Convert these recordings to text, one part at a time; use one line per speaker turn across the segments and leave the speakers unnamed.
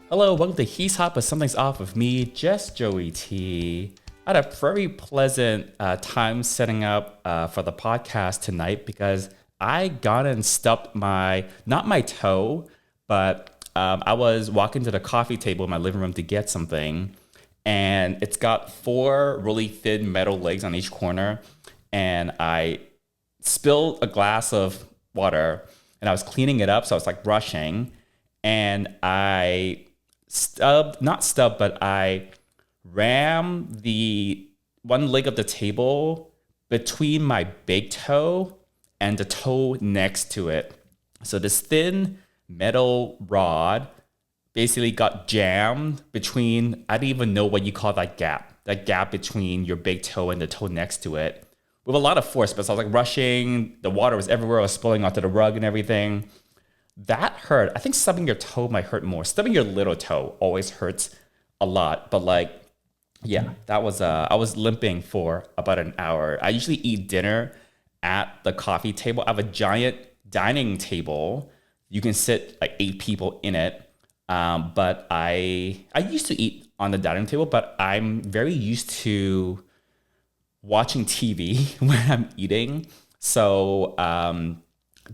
Hello, welcome to He's Hot, but Something's Off with me, just Joey T. I had a very pleasant time setting up for the podcast tonight because I got and stubbed not my toe, but I was walking to the coffee table in my living room to get something, and it's got four really thin metal legs on each corner, and I spilled a glass of water, and I was cleaning it up, so I was like brushing, and I rammed the one leg of the table between my big toe and the toe next to it. So this thin metal rod basically got jammed between, I don't even know what you call that gap between your big toe and the toe next to it, with a lot of force. But so I was like rushing, the water was everywhere, I was spilling onto the rug and everything. That hurt. I think stubbing your toe might hurt more. Stubbing your little toe always hurts a lot. But yeah, that was I was limping for about an hour. I usually eat dinner at the coffee table. I have a giant dining table. You can sit like 8 people in it. But I used to eat on the dining table, but I'm very used to watching TV when I'm eating. So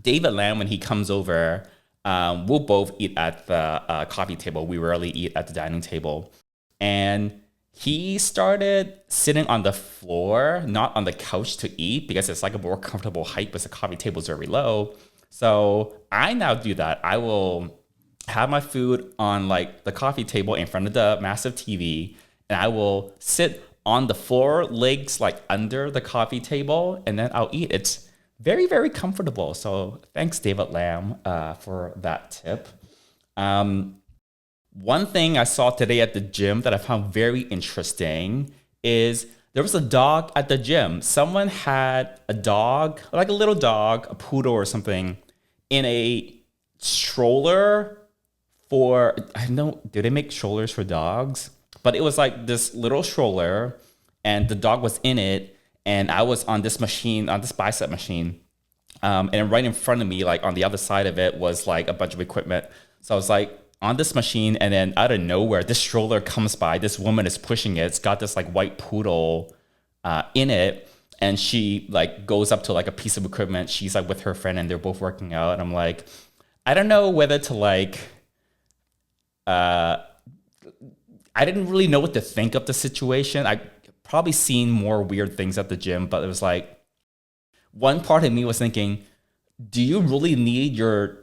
David Lamb, when he comes over, we'll both eat at the coffee table. We rarely eat at the dining table. And he started sitting on the floor, not on the couch to eat, because it's like a more comfortable height because the coffee table is very low. So I now do that. I will have my food on like the coffee table in front of the massive TV, and I will sit on the floor, legs like under the coffee table, and then I'll eat. It's very, very comfortable. So thanks, David Lamb, for that tip. One thing I saw today at the gym that I found very interesting is there was a dog at the gym. Someone had a dog, like a little dog, a poodle or something, in a stroller for, I don't know, do they make strollers for dogs? But it was like this little stroller, and the dog was in it, and I was on this machine, on this bicep machine. And right in front of me, like on the other side of it, was like a bunch of equipment. So I was like on this machine, and then out of nowhere, this stroller comes by. This woman is pushing it. It's got this like white poodle in it. And she like goes up to like a piece of equipment. She's like with her friend, and they're both working out. And I'm like, I don't know whether to like, I didn't really know what to think of the situation. I probably seen more weird things at the gym, but it was like, one part of me was thinking, do you really need your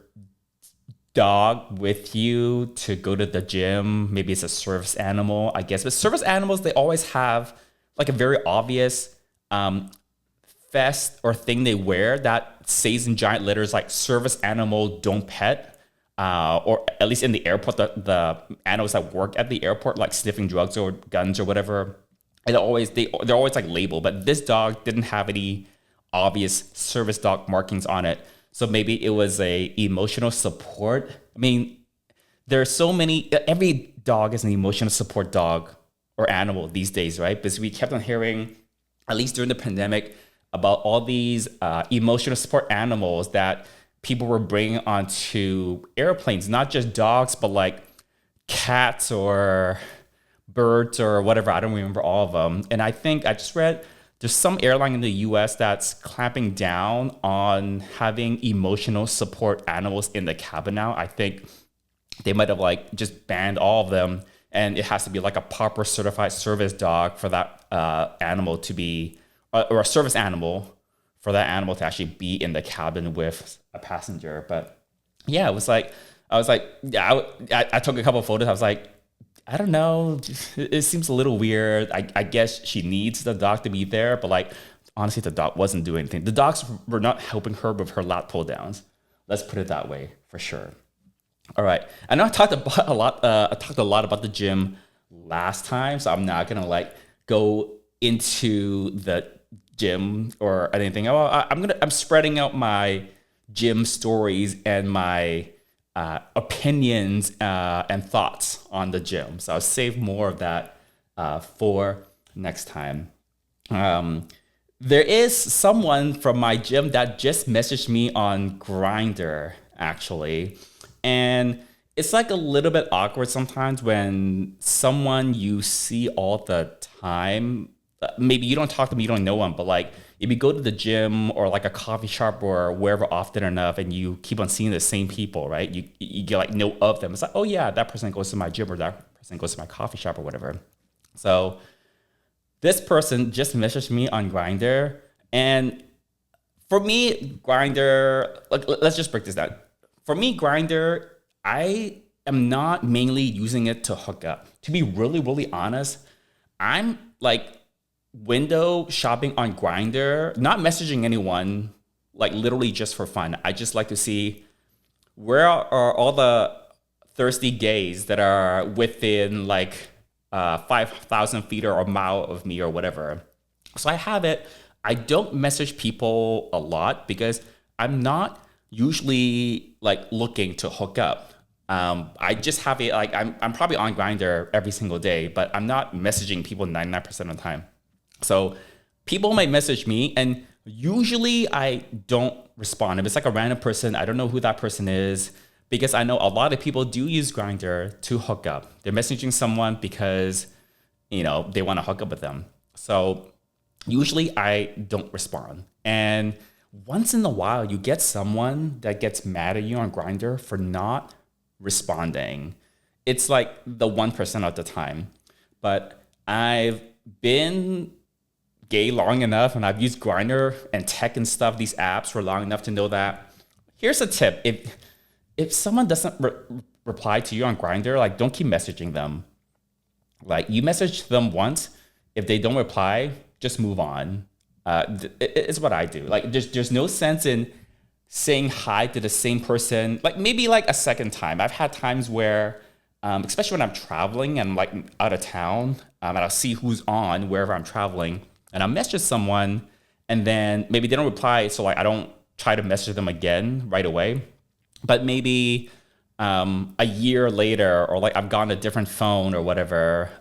dog with you to go to the gym? Maybe it's a service animal, I guess. But service animals, they always have like a very obvious vest or thing they wear that says in giant letters like "service animal, don't pet." Or at least in the airport, the animals that work at the airport, like sniffing drugs or guns or whatever, they're always like labeled. But this dog didn't have any obvious service dog markings on it. So maybe it was a emotional support. I mean, there are so many, every dog is an emotional support dog or animal these days, right? Because we kept on hearing, at least during the pandemic, about all these emotional support animals that people were bringing onto airplanes, not just dogs, but like cats or birds or whatever. I don't remember all of them. And I think I just read there's some airline in the US that's clamping down on having emotional support animals in the cabin now. I think they might have like just banned all of them, and it has to be like a proper certified service dog for that animal to be, or a service animal for that animal to actually be in the cabin with a passenger. But yeah, I was like, yeah, I took a couple of photos. I was like, I don't know. It seems a little weird. I guess she needs the dog to be there, but like, honestly, the dog wasn't doing anything. The dogs were not helping her with her lat pull downs. Let's put it that way, for sure. All right. I know I talked about a lot. I talked a lot about the gym last time, so I'm not gonna like go into the gym or anything. I'm spreading out my gym stories and my opinions and thoughts on the gym. So I'll save more of that for next time. There is someone from my gym that just messaged me on Grindr, actually. And it's like a little bit awkward sometimes when someone you see all the time, maybe you don't talk to them, you don't know them, but like if you go to the gym or like a coffee shop or wherever often enough and you keep on seeing the same people, right? You get like know of them. It's like, oh yeah, that person goes to my gym or that person goes to my coffee shop or whatever. So this person just messaged me on Grindr, and for me, Grindr, like let's just break this down. For me, Grindr, I am not mainly using it to hook up. To be really, really honest, I'm like window shopping on Grindr, not messaging anyone, like literally just for fun. I just like to see where are all the thirsty gays that are within like 5,000 feet or a mile of me or whatever. So I have it. I don't message people a lot because I'm not usually like looking to hook up. I just have it like I'm probably on Grindr every single day, but I'm not messaging people 99% of the time. So people might message me, and usually I don't respond. If it's like a random person, I don't know who that person is because I know a lot of people do use Grindr to hook up. They're messaging someone because they want to hook up with them. So usually I don't respond. And once in a while, you get someone that gets mad at you on Grindr for not responding. It's like the 1% of the time. But I've been gay long enough and I've used Grindr and tech and stuff, these apps for long enough to know that here's a tip. If someone doesn't reply to you on Grindr, like don't keep messaging them. Like you message them once, if they don't reply, just move on. It's what I do. Like there's no sense in saying hi to the same person, like maybe like a second time. I've had times where, especially when I'm traveling and like out of town, and I'll see who's on wherever I'm traveling, and I'll message someone, and then maybe they don't reply, so like I don't try to message them again right away. But maybe a year later, or like I've gotten a different phone or whatever,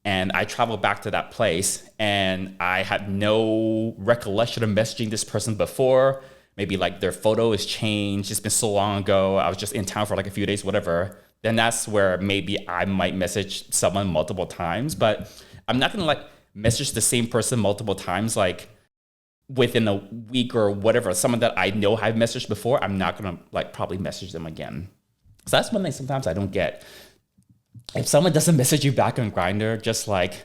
and I travel back to that place, and I had no recollection of messaging this person before. Maybe like their photo has changed. It's been so long ago. I was just in town for like a few days, whatever. Then that's where maybe I might message someone multiple times. But I'm not gonna like message the same person multiple times, like within a week or whatever. Someone that I know I've messaged before, I'm not gonna like probably message them again. So that's one thing sometimes I don't get. If someone doesn't message you back on Grindr, just like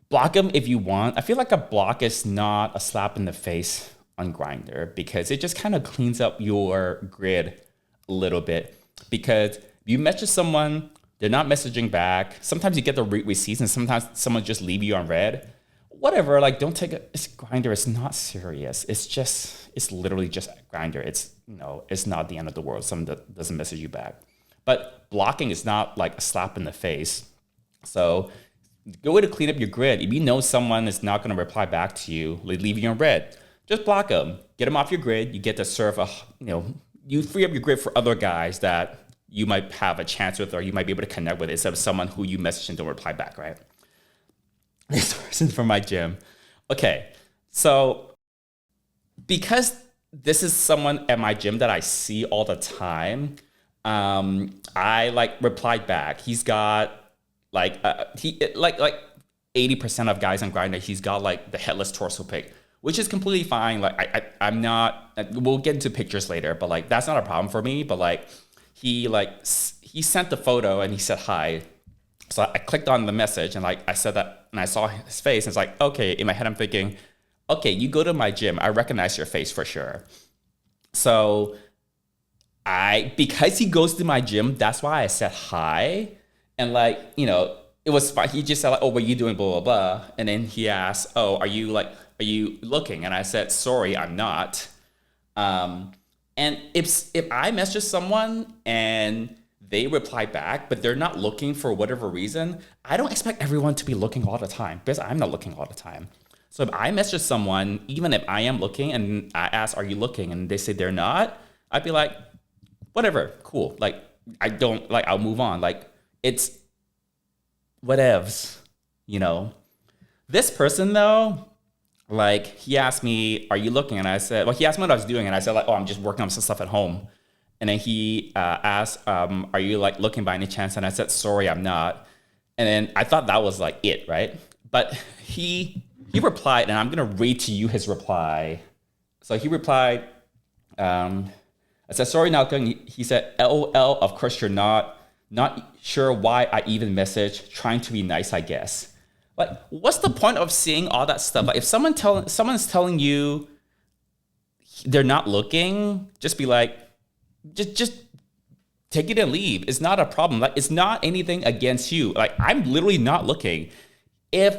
block them if you want. I feel like a block is not a slap in the face on Grindr because it just kind of cleans up your grid a little bit. Because you message someone, they're not messaging back. Sometimes you get the receipts, and sometimes someone just leave you on red. Whatever, like don't take it. It's Grindr. It's not serious. It's literally just Grindr. It's not the end of the world. Someone that doesn't message you back. But blocking is not like a slap in the face. So good way to clean up your grid. If you know someone is not going to reply back to you, leave you on red, just block them. Get them off your grid. You get to serve you free up your grid for other guys that you might have a chance with or you might be able to connect with instead of someone who you message and don't reply back, right? This person's from my gym. Okay, so because this is someone at my gym that I see all the time, I like replied back. He's got like 80% of guys on Grindr. He's got like the headless torso pic, which is completely fine. Like I'm not. We'll get into pictures later, but like that's not a problem for me. But like he sent the photo and he said hi. So I clicked on the message and like I said that and I saw his face and it's like, okay, in my head I'm thinking, okay, you go to my gym, I recognize your face for sure. So because he goes to my gym, that's why I said hi. And like, it was fine. He just said like, oh, what are you doing? Blah, blah, blah. And then he asked, oh, are you looking? And I said, sorry, I'm not. And if I message someone and they reply back, but they're not looking for whatever reason, I don't expect everyone to be looking all the time because I'm not looking all the time. So if I message someone, even if I am looking and I ask, are you looking? And they say they're not, I'd be like, whatever, cool. Like, I'll move on. Like, it's whatevs, This person though, like he asked me, are you looking? And I said, well, he asked me what I was doing. And I said like, oh, I'm just working on some stuff at home. And then he asked, are you like looking by any chance? And I said, sorry, I'm not. And then I thought that was like it, right? But he replied, and I'm gonna read to you his reply. So he replied, I said, sorry, Malcolm. He said, LOL, of course you're not. Not sure why I even messaged. Trying to be nice, I guess. Like, what's the point of seeing all that stuff? Like, if someone's telling you they're not looking, just be like, just take it and leave. It's not a problem. Like, it's not anything against you. Like, I'm literally not looking. If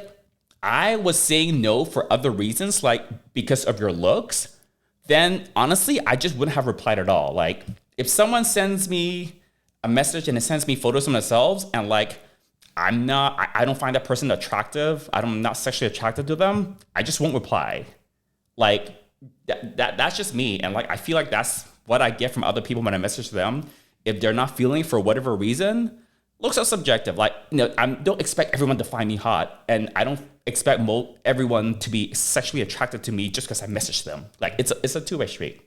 I was saying no for other reasons, like because of your looks, then honestly, I just wouldn't have replied at all. Like, if someone sends me a message and it sends me photos of themselves, and like I don't find that person attractive, I'm not sexually attracted to them, I just won't reply. Like that's just me. And like I feel like that's what I get from other people when I message them. If they're not feeling for whatever reason, looks are subjective. Like, I don't expect everyone to find me hot, and I don't expect everyone to be sexually attracted to me just because I message them. Like, it's a two-way street.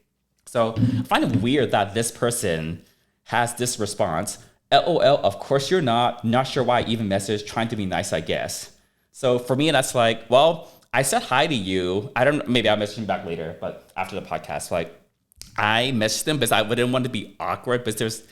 So I find it weird that this person has this response. LOL, of course you're not. Not sure why I even messaged. Trying to be nice, I guess. So for me, that's like, well, I said hi to you. I don't. Maybe I'll message him back later, but after the podcast, like I messaged him because I wouldn't want to be awkward. But there's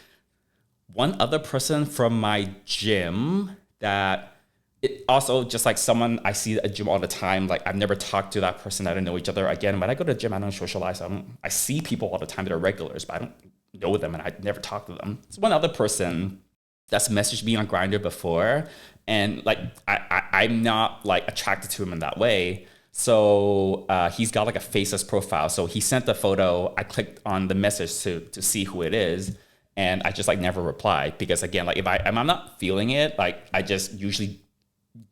one other person from my gym that it also just like someone I see at a gym all the time. Like I've never talked to that person. I don't know each other. Again, when I go to the gym, I don't socialize. I see people all the time that are regulars, but I don't know them and I never talk to them. It's one other person that's messaged me on Grindr before, and like I'm not like attracted to him in that way. So he's got like a faceless profile. So he sent the photo. I clicked on the message to see who it is. And I just like never reply because again, like if I'm not feeling it, like I just usually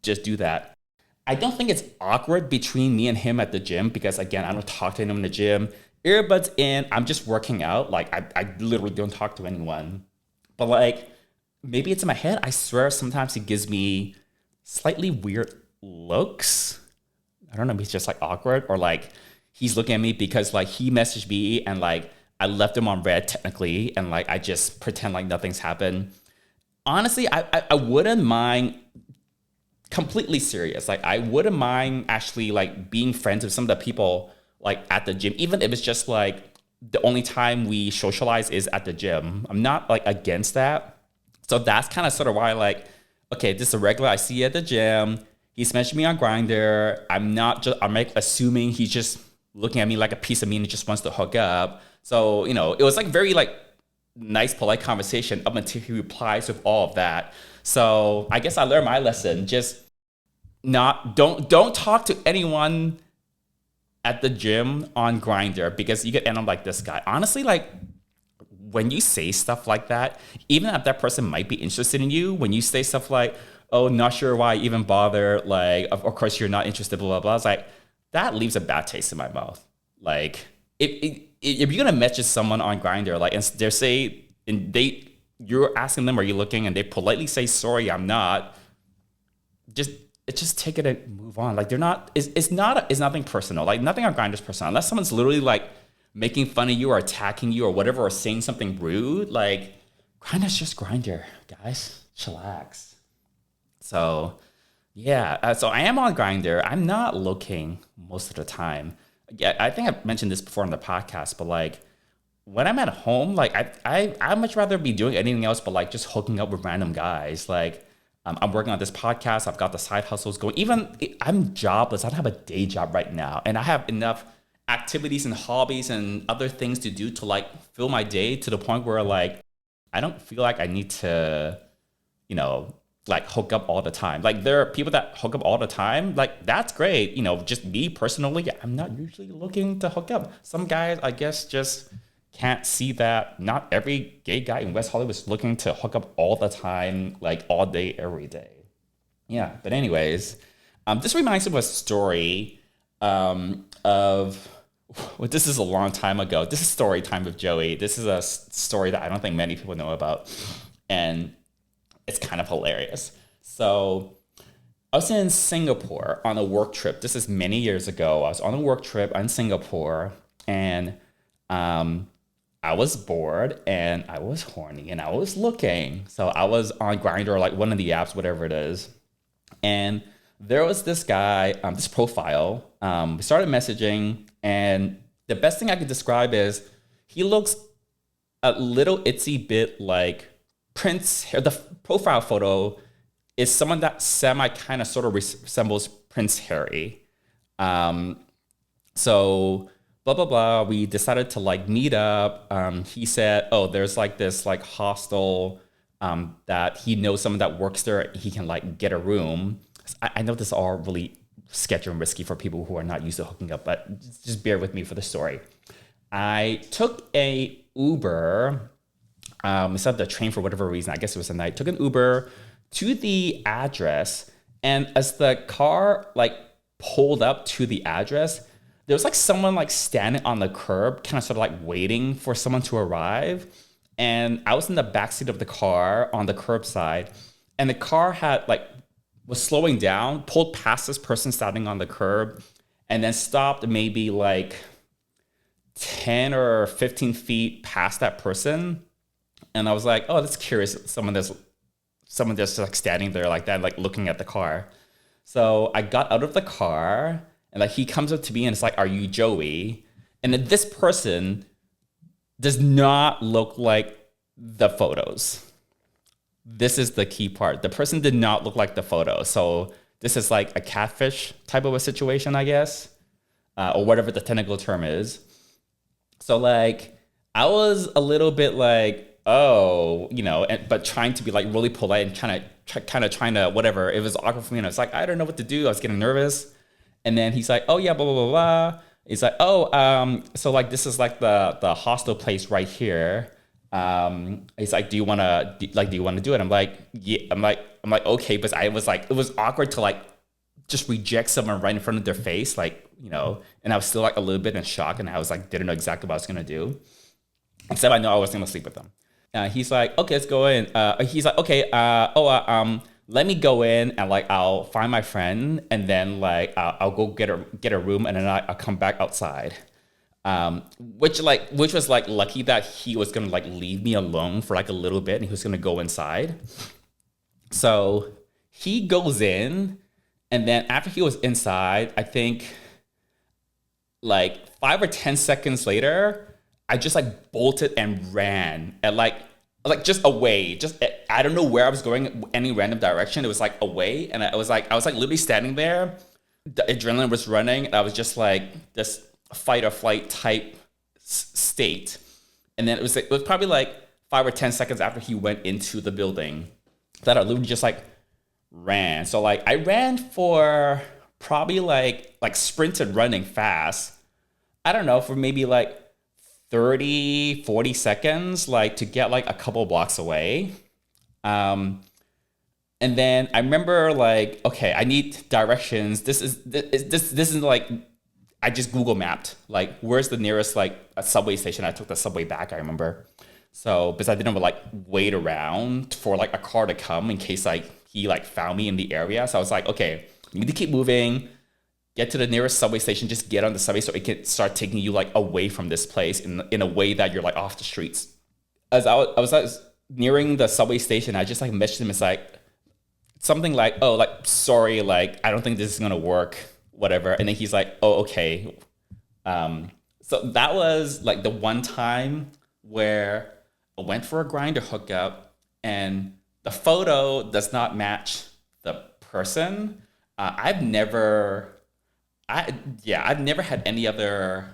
just do that. I don't think it's awkward between me and him at the gym because again, I don't talk to him in the gym. Earbuds in, I'm just working out. Like I literally don't talk to anyone. But like maybe it's in my head. I swear sometimes he gives me slightly weird looks. I don't know if he's just like awkward or like he's looking at me because like he messaged me and like I left him on red technically, and like I just pretend like nothing's happened. Honestly, I wouldn't mind, completely serious. Like I wouldn't mind actually like being friends with some of the people like at the gym, even if it's just like the only time we socialize is at the gym. I'm not like against that. So that's kind of sort of why like, okay, this is a regular I see at the gym. He's mentioned me on Grindr. I'm like assuming he's just looking at me like a piece of meat and just wants to hook up. So, you know, it was like very like nice, polite conversation up until he replies with all of that. So I guess I learned my lesson. Just don't talk to anyone at the gym on Grindr because you could end up like this guy. Honestly, like when you say stuff like that, even if that person might be interested in you, when you say stuff like, oh, not sure why I even bother, like, of course you're not interested, blah, blah, blah. It's like, that leaves a bad taste in my mouth. Like, if you're gonna message someone on Grindr, like, and you're asking them, are you looking? And they politely say, sorry, I'm not. Just take it and move on. Like, it's nothing personal. Like, nothing on Grindr is personal. Unless someone's literally like making fun of you or attacking you or whatever, or saying something rude. Like, Grindr's just Grindr, guys. Chillax. So, yeah. So I am on Grindr. I'm not looking most of the time. Yeah, I think I've mentioned this before on the podcast, but like when I'm at home, like I'd much rather be doing anything else but like just hooking up with random guys. Like I'm working on this podcast. I've got the side hustles going. Even I'm jobless. I don't have a day job right now, and I have enough activities and hobbies and other things to do to like fill my day to the point where like I don't feel like I need to, like hook up all the time. Like there are people that hook up all the time. Like that's great. Just me personally, I'm not usually looking to hook up. Some guys, I guess, just can't see that. Not every gay guy in West Hollywood is looking to hook up all the time, like all day, every day. Yeah. But anyways, this reminds me of a story of, well, this is a long time ago. This is story time with Joey. This is a story that I don't think many people know about. And it's kind of hilarious. So I was in Singapore on a work trip. This is many years ago. I was on a work trip in Singapore, and I I was bored and I was horny and I was looking. So I was on Grindr or like one of the apps, whatever it is. And there was this guy, this profile. We started messaging, and the best thing I could describe is he looks a little itsy bit like Prince. The profile photo is someone that semi kind of sort of resembles Prince Harry. Um, so blah blah blah. We decided to like meet up. He said, "Oh, there's like this like hostel that he knows someone that works there. He can like get a room." I know this is all really sketchy and risky for people who are not used to hooking up, but just bear with me for the story. I took a Uber instead of the train for whatever reason. I guess it was a night. Took an Uber to the address, and as the car like pulled up to the address, there was like someone like standing on the curb, kind of sort of like waiting for someone to arrive. And I was in the backseat of the car on the curbside, and the car had like was slowing down, pulled past this person standing on the curb, and then stopped maybe like 10 or 15 feet past that person. And I was like, oh, that's curious. Someone just like standing there like that, like looking at the car. So I got out of the car, and like he comes up to me and it's like, are you Joey? And then this person does not look like the photos. This is the key part. The person did not look like the photo. So this is like a catfish type of a situation, I guess, or whatever the technical term is. So like I was a little bit like, oh, but trying to be like really polite and kind of trying to whatever. It was awkward for me, and I was like, I don't know what to do. I was getting nervous. And then he's like, oh yeah, blah blah blah blah. He's like, oh, so like this is like the hostel place right here. He's like, do you want to do it? I'm like, yeah. I'm like, okay, but I was like, it was awkward to like just reject someone right in front of their face, like, and I was still like a little bit in shock, and I was like, didn't know exactly what I was gonna do, except I know I was gonna sleep with them. He's like, okay, let's go in. He's like, okay, let me go in and like I'll find my friend, and then like I'll go get a room, and then I'll come back outside. Which was like lucky that he was gonna like leave me alone for like a little bit, and he was gonna go inside. So he goes in, and then after he was inside, I think like 5 or 10 seconds later, I just like bolted and ran and like just away. Just I don't know where I was going, any random direction. It was like away, and I was like literally standing there. The adrenaline was running, and I was just like this fight or flight type state. And then it was probably like 5 or 10 seconds after he went into the building that I literally just like ran. So like I ran for probably like sprinted running fast. I don't know, for maybe like 30-40 seconds, like to get like a couple blocks away. And then I remember like, okay, I need directions. This isn't like, I just Google mapped, like, where's the nearest, like, a subway station. I took the subway back, I remember. So, because I didn't, like, wait around for, like, a car to come in case, like, he, like, found me in the area. So I was like, okay, you need to keep moving, get to the nearest subway station, just get on the subway so it can start taking you, like, away from this place in a way that you're, like, off the streets. As I was nearing the subway station, I just, like, messaged him. It's like, something like, oh, like, sorry, like, I don't think this is going to work. Whatever. And then he's like, oh, okay. So that was like the one time where I went for a Grindr hookup and the photo does not match the person. I've never had any other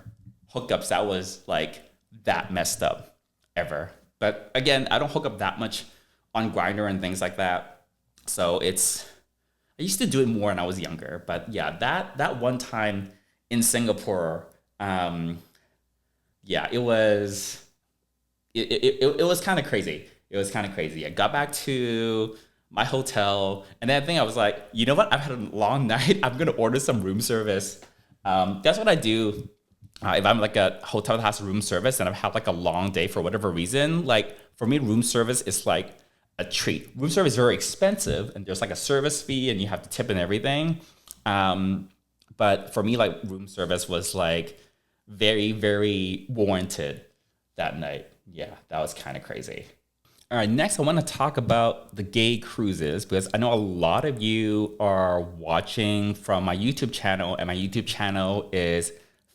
hookups that was like that messed up ever. But again, I don't hook up that much on Grindr and things like that. So I used to do it more when I was younger, but yeah, that one time in Singapore, it was kind of crazy. It was kind of crazy. I got back to my hotel, and then I think I was like, you know what? I've had a long night. I'm gonna order some room service. That's what I do if I'm like a hotel that has room service and I've had like a long day for whatever reason. Like for me, room service is like a treat. Room service is very expensive, and there's like a service fee, and you have to tip and everything. But for me, like room service was like very, very warranted. that night. Yeah, that was kind of crazy. All right, next I want to talk about the gay cruises because I know a lot of you are watching from my YouTube channel, and my YouTube channel is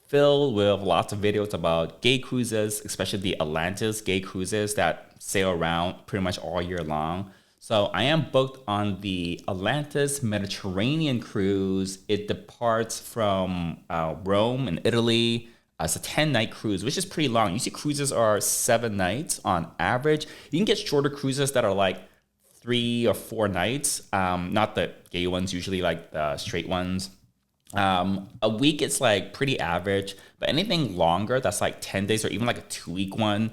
filled with lots of videos about gay cruises, especially the Atlantis gay cruises that sail around pretty much all year long. So I am booked on the Atlantis Mediterranean cruise. It departs from Rome in Italy. It's a 10-night cruise, which is pretty long. Usually cruises are 7 nights on average. You can get shorter cruises that are like 3 or 4 nights. Not the gay ones, usually like the straight ones. A week it's like pretty average, but anything longer that's like 10 days or even like a 2 week one.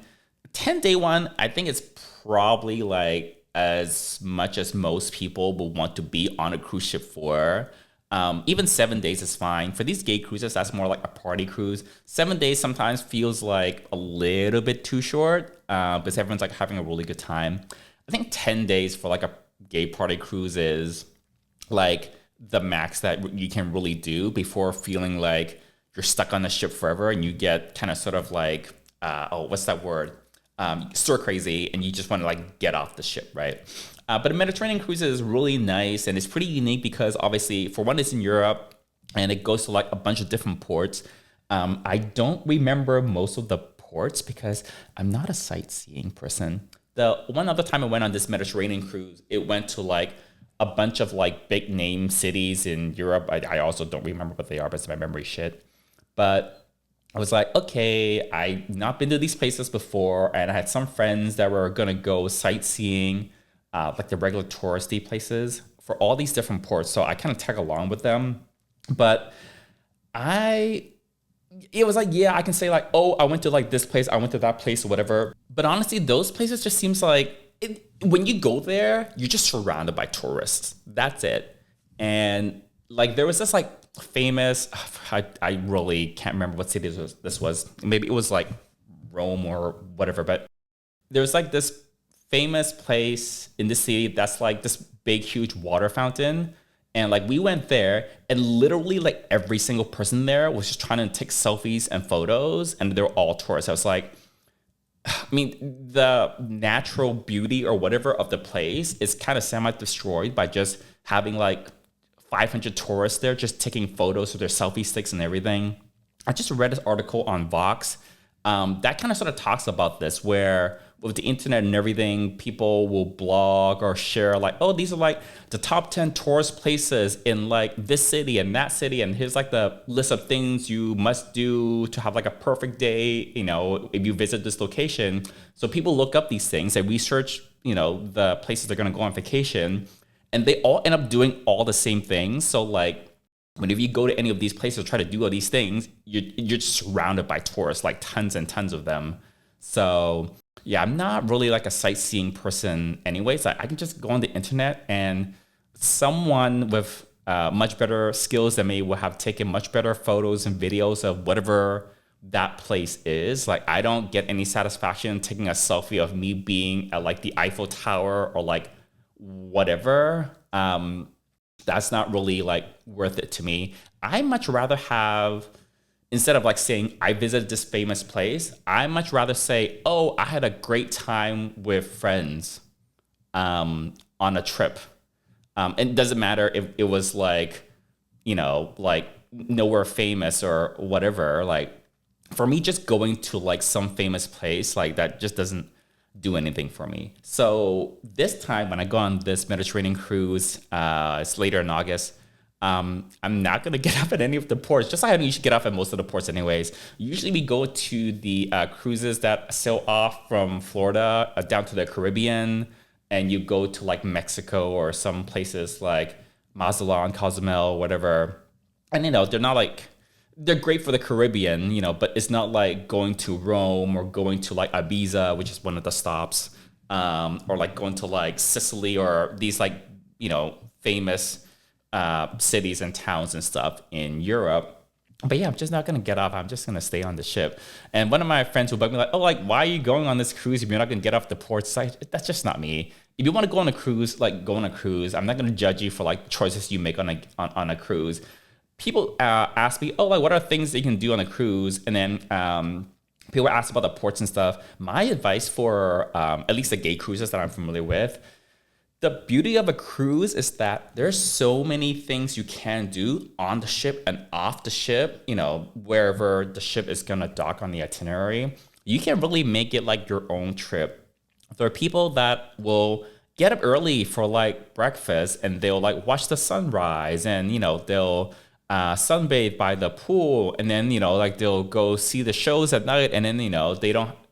10-day one, I think it's probably like as much as most people will want to be on a cruise ship for. Even 7 days is fine. For these gay cruises, that's more like a party cruise. 7 days sometimes feels like a little bit too short because everyone's like having a really good time. I think 10 days for like a gay party cruise is like the max that you can really do before feeling like you're stuck on the ship forever and you get kind of sort of like, what's that word? Stir crazy and you just want to like get off the ship, right? But a Mediterranean cruise is really nice and it's pretty unique because obviously, for one, it's in Europe and it goes to like a bunch of different ports. I don't remember most of the ports because I'm not a sightseeing person. The one other time I went on this Mediterranean cruise, it went to like a bunch of like big name cities in Europe. I also don't remember what they are, but my memory shit. But I was like, okay, I've not been to these places before, and I had some friends that were gonna go sightseeing, like the regular touristy places for all these different ports. So I kind of tag along with them, but I, it was like, yeah, I can say like, oh, I went to like this place, I went to that place, or whatever. But honestly, those places just seems like when you go there, you're just surrounded by tourists. That's it. And like there was this like famous, I really can't remember what city this was. Maybe it was like Rome or whatever, but there's like this famous place in the city that's like this big, huge water fountain. And like we went there and literally like every single person there was just trying to take selfies and photos and they're all tourists. I was like, I mean, the natural beauty or whatever of the place is kind of semi-destroyed by just having like 500 tourists there just taking photos with their selfie sticks and everything. I just read this article on Vox that kind of sort of talks about this, where with the internet and everything, people will blog or share like, oh, these are like the top 10 tourist places in like this city and that city. And here's like the list of things you must do to have like a perfect day, you know, if you visit this location. So people look up these things and research, you know, the places they're going to go on vacation, and they all end up doing all the same things. So like, whenever you go to any of these places, try to do all these things, you're just surrounded by tourists, like tons and tons of them. So yeah, I'm not really like a sightseeing person anyways. I can just go on the internet and someone with much better skills than me will have taken much better photos and videos of whatever that place is. Like I don't get any satisfaction taking a selfie of me being at like the Eiffel Tower or like whatever. That's not really like worth it to me. I much rather have, instead of like saying I visited this famous place, I much rather say, oh, I had a great time with friends on a trip. And it doesn't matter if it was like, you know, like nowhere famous or whatever. Like for me, just going to like some famous place, like that just doesn't do anything for me. So this time when I go on this Mediterranean cruise, it's later in August, I'm not gonna get off at any of the ports. Just like I usually get off at most of the ports anyways. Usually we go to the cruises that sail off from Florida down to the Caribbean, and you go to like Mexico or some places like Mazatlan, Cozumel, whatever. And you know, they're great for the Caribbean, you know, but it's not like going to Rome or going to like Ibiza, which is one of the stops, or like going to like Sicily or these like, you know, famous cities and towns and stuff in Europe. But yeah, I'm just not gonna get off. I'm just gonna stay on the ship. And one of my friends will bug me like, "Oh, like why are you going on this cruise if you're not gonna get off the port side?" That's just not me. If you want to go on a cruise, like go on a cruise. I'm not gonna judge you for like choices you make on a cruise. People ask me, "Oh, like what are things that you can do on a cruise?" And then people ask about the ports and stuff. My advice for at least the gay cruises that I'm familiar with, the beauty of a cruise is that there's so many things you can do on the ship and off the ship, wherever the ship is going to dock on the itinerary. You can really make it like your own trip. There are people that will get up early for like breakfast and they'll like watch the sunrise and, they'll sunbathe by the pool and then, like they'll go see the shows at night and then,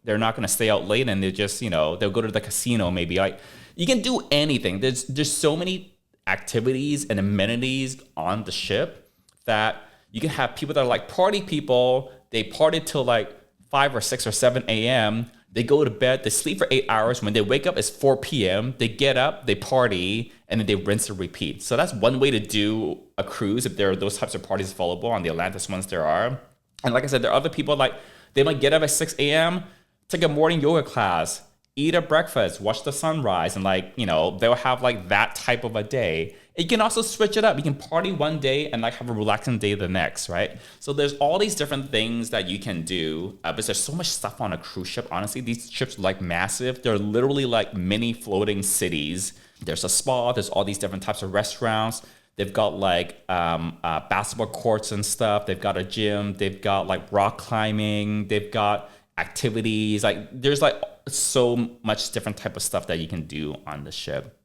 they're not going to stay out late and they just, they'll go to the casino maybe. Like, you can do anything. There's so many activities and amenities on the ship that you can have people that are like party people. They party till like 5 or 6 or 7 a.m. They go to bed, they sleep for 8 hours. When they wake up, it's 4 p.m. They get up, they party, and then they rinse and repeat. So that's one way to do a cruise if there are those types of parties available on the Atlantis ones there are. And like I said, there are other people like they might get up at 6 a.m., take a morning yoga class, eat a breakfast, watch the sunrise, and they'll have like that type of a day. You can also switch it up. You can party one day and like have a relaxing day the next, right? So there's all these different things that you can do, but there's so much stuff on a cruise ship. Honestly, these ships are like massive. They're literally like mini floating cities. There's a spa. There's all these different types of restaurants. They've got like basketball courts and stuff. They've got a gym. They've got like rock climbing. They've got activities. Like there's like so much different type of stuff that you can do on the ship.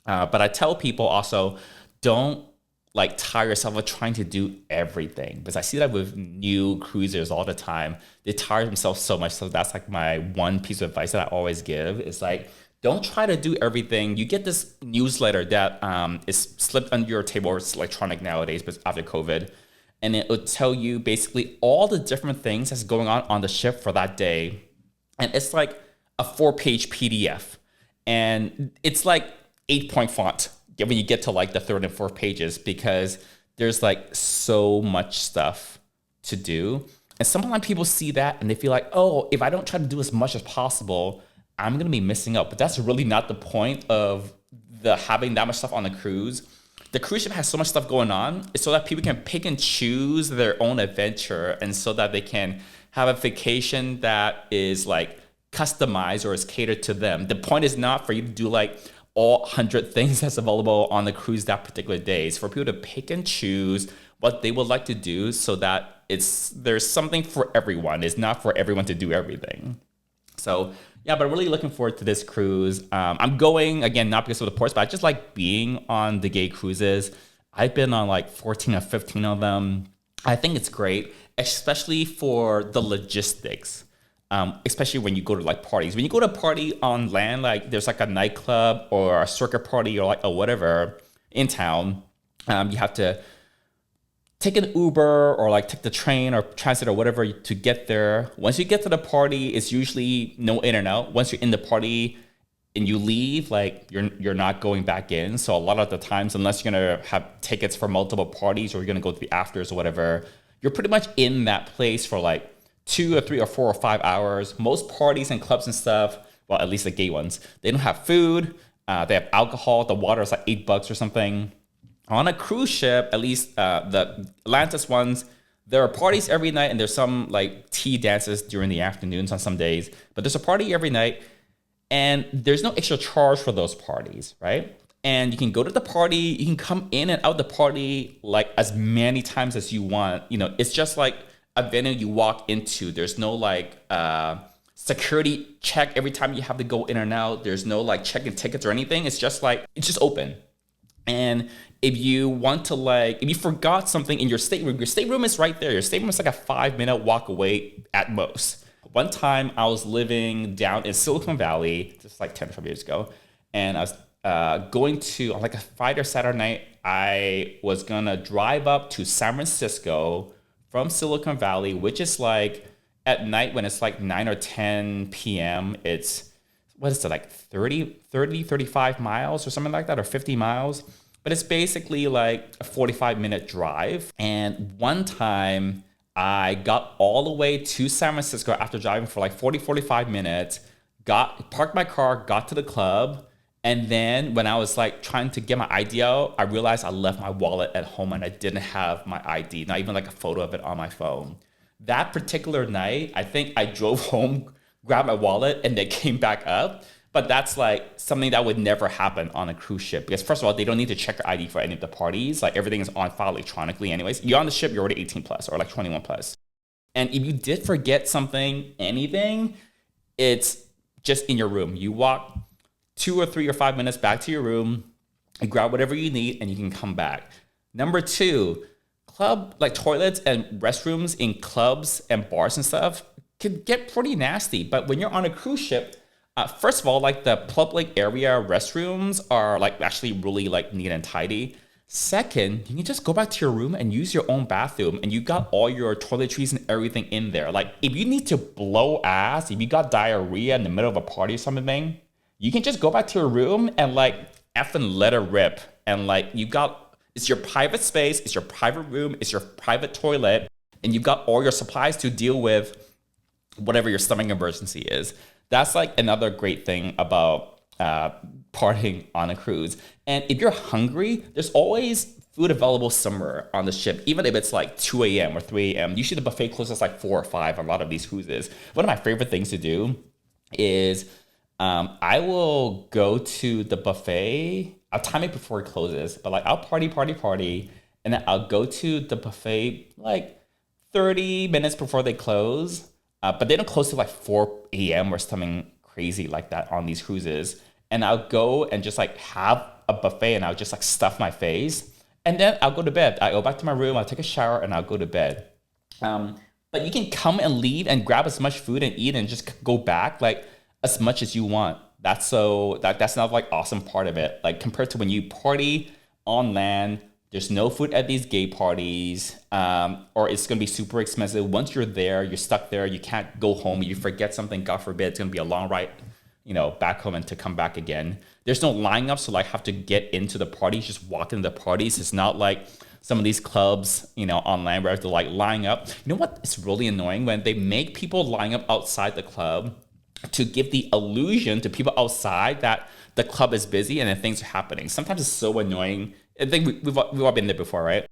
But I tell people also, don't like tire yourself of trying to do everything, because I see that with new cruisers all the time. They tire themselves so much. So that's like my one piece of advice that I always give is like, don't try to do everything. You get this newsletter that is slipped under your table, or it's electronic nowadays, but after COVID. And it will tell you basically all the different things that's going on the ship for that day. And it's like a 4-page PDF. And it's like 8-point font when you get to like the third and fourth pages, because there's like so much stuff to do. And sometimes people see that and they feel like, oh, if I don't try to do as much as possible, I'm going to be missing out. But that's really not the point of having that much stuff on the cruise. The cruise ship has so much stuff going on. It's so that people can pick and choose their own adventure, and so that they can have a vacation that is like customized or is catered to them. The point is not for you to do like all 100 things that's available on the cruise that particular day. It's for people to pick and choose what they would like to do, so that there's something for everyone. It's not for everyone to do everything. So yeah, but I'm really looking forward to this cruise. I'm going, again, not because of the ports, but I just like being on the gay cruises. I've been on like 14 or 15 of them. I think it's great, especially for the logistics. Especially when you go to like parties. When you go to a party on land, like there's like a nightclub or a circuit party or like or whatever in town, you have to take an Uber or like take the train or transit or whatever to get there. Once you get to the party, it's usually no in and out. Once you're in the party and you leave, like you're not going back in. So a lot of the times, unless you're gonna have tickets for multiple parties or you're gonna go to the afters or whatever, you're pretty much in that place for like 2 or 3 or 4 or 5 hours. Most parties and clubs and stuff, well, at least the gay ones, they don't have food. They have alcohol. The water is like $8 or something. On a cruise ship, at least the Atlantis ones, there are parties every night, and there's some like tea dances during the afternoons on some days. But there's a party every night, and there's no extra charge for those parties, right? And you can go to the party, you can come in and out the party like as many times as you want. It's just like a venue you walk into. There's no like security check every time you have to go in and out. There's no like checking tickets or anything. It's just open. And if you want to if you forgot something in your stateroom is right there. Your stateroom is like a 5-minute walk away at most. One time I was living down in Silicon Valley, just like 10 or 12 years ago. And I was going to, on like a Friday or Saturday night, I was gonna drive up to San Francisco from Silicon Valley, which is like at night when it's like 9 or 10 p.m. It's, what is it, like 35 miles or something like that, or 50 miles. But it's basically like a 45-minute drive. And one time I got all the way to San Francisco after driving for like 45 minutes, parked my car, got to the club. And then when I was like trying to get my ID out, I realized I left my wallet at home and I didn't have my ID, not even like a photo of it on my phone. That particular night, I think I drove home, grabbed my wallet, and then came back up. But that's like something that would never happen on a cruise ship because first of all, they don't need to check your ID for any of the parties. Like everything is on file electronically anyways. You're on the ship, you're already 18 plus or like 21 plus. And if you did forget something, anything, it's just in your room. You walk 2 or 3 or 5 minutes back to your room, you grab whatever you need, and you can come back. Number two, club like toilets and restrooms in clubs and bars and stuff can get pretty nasty. But when you're on a cruise ship, first of all, like the public area restrooms are like actually really like neat and tidy. Second, you can just go back to your room and use your own bathroom and you got all your toiletries and everything in there. Like if you need to blow ass, if you got diarrhea in the middle of a party or something, you can just go back to your room and like effing let it rip. And like you got, it's your private space, it's your private room, it's your private toilet, and you've got all your supplies to deal with whatever your stomach emergency is. That's like another great thing about partying on a cruise. And if you're hungry, there's always food available somewhere on the ship, even if it's like 2 a.m. or 3 a.m. Usually the buffet closes like 4 or 5 on a lot of these cruises. One of my favorite things to do is I will go to the buffet. I'll time it before it closes, but like I'll party, and then I'll go to the buffet like 30 minutes before they close. But they don't close till like 4 a.m. or something crazy like that on these cruises. And I'll go and just like have a buffet and I'll just like stuff my face. And then I'll go to bed. I go back to my room, I'll take a shower and I'll go to bed. But you can come and leave and grab as much food and eat and just go back like as much as you want. That's not like awesome part of it. Like compared to when you party on land, there's no food at these gay parties, or it's going to be super expensive. Once you're there, you're stuck there. You can't go home. You forget something, God forbid, it's going to be a long ride, back home and to come back again. There's no line up, so like have to get into the parties, just walk into the parties. It's not like some of these clubs, on land where they're like lining up. You know what? It's really annoying when they make people line up outside the club to give the illusion to people outside that the club is busy and then things are happening. Sometimes it's so annoying. I think we've all been there before, right?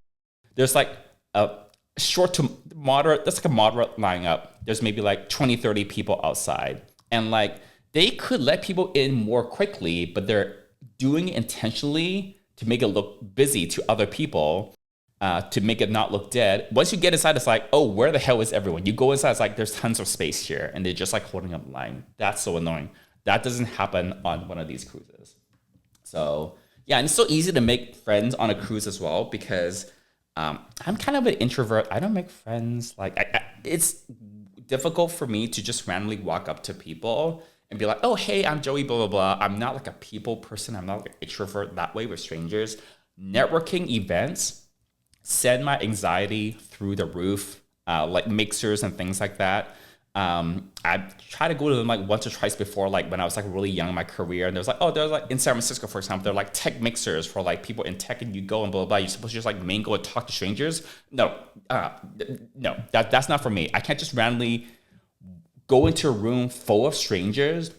There's like a short to moderate, that's like a moderate lineup. There's maybe like 20, 30 people outside. And like they could let people in more quickly, but they're doing it intentionally to make it look busy to other people, to make it not look dead. Once you get inside, it's like, oh, where the hell is everyone? You go inside, it's like, there's tons of space here. And they're just like holding up line. That's so annoying. That doesn't happen on one of these cruises. So yeah, and it's so easy to make friends on a cruise as well because I'm kind of an introvert. I don't make friends. Like it's difficult for me to just randomly walk up to people and be like, oh, hey, I'm Joey, blah, blah, blah. I'm not like a people person. I'm not like an introvert that way with strangers. Networking events send my anxiety through the roof, like mixers and things like that. I tried to go to them like once or twice before, like when I was like really young in my career. And there's like, there's like in San Francisco, for example, they're like tech mixers for like people in tech, and you go and blah, blah, blah. You're supposed to just like mingle and talk to strangers. No, that's not for me. I can't just randomly go into a room full of strangers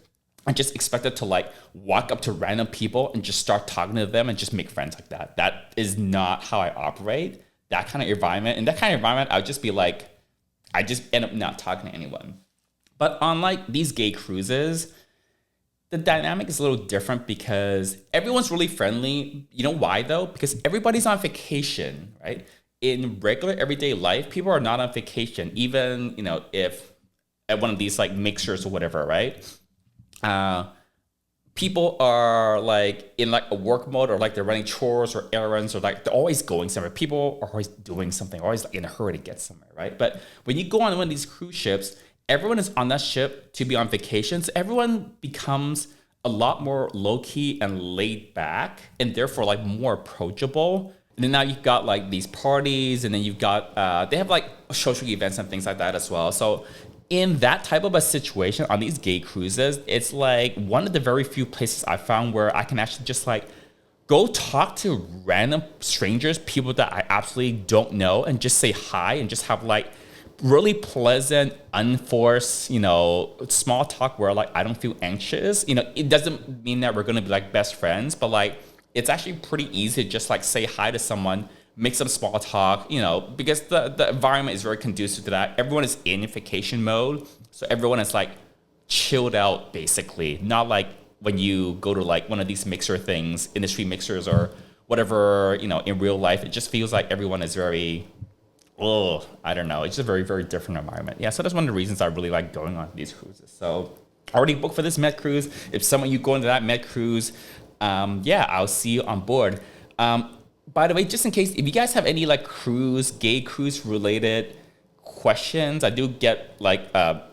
and just expect it to like walk up to random people and just start talking to them and just make friends like that. That is not how I operate. That kind of environment. In that kind of environment, I would just be like, I just end up not talking to anyone. But on like these gay cruises, the dynamic is a little different because everyone's really friendly. You know why though? Because everybody's on vacation, right? In regular everyday life, people are not on vacation, even, if at one of these like mixers or whatever, right? People are like in like a work mode, or like they're running chores or errands, or like they're always going somewhere. People are always doing something, always like in a hurry to get somewhere, right? But when you go on one of these cruise ships, everyone is on that ship to be on vacations. Everyone becomes a lot more low key and laid back, and therefore like more approachable. And then now you've got like these parties, and then you've got they have like social events and things like that as well. So in that type of a situation on these gay cruises, it's like one of the very few places I found where I can actually just like go talk to random strangers, people that I absolutely don't know, and just say hi and just have like really pleasant, unforced, small talk where like I don't feel anxious. It doesn't mean that we're gonna be like best friends, but like it's actually pretty easy to just like say hi to someone make some small talk, because the environment is very conducive to that. Everyone is in vacation mode. So everyone is like chilled out, basically. Not like when you go to like one of these mixer things, industry mixers or whatever, in real life, it just feels like everyone is very, I don't know. It's just a very, very different environment. Yeah, so that's one of the reasons I really like going on these cruises. So already booked for this Med cruise. If some of you go into that Med cruise, I'll see you on board. By the way, just in case, if you guys have any like gay cruise related questions, I do get like a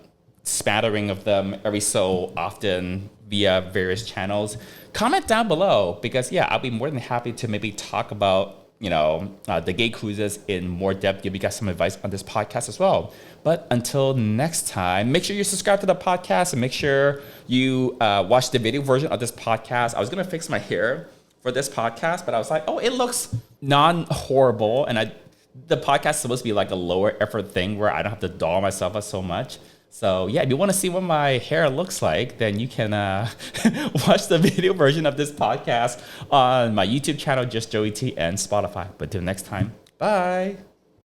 smattering of them every so often via various channels. Comment down below because I'll be more than happy to maybe talk about the gay cruises in more depth, give you guys some advice on this podcast as well. But until next time, make sure you subscribe to the podcast and make sure you watch the video version of this podcast. I was going to fix my hair for this podcast, but I was like, it looks non-horrible. And the podcast is supposed to be like a lower effort thing where I don't have to doll myself up so much. So if you want to see what my hair looks like, then you can watch the video version of this podcast on my YouTube channel, Just Joey T, and Spotify. But till next time, bye.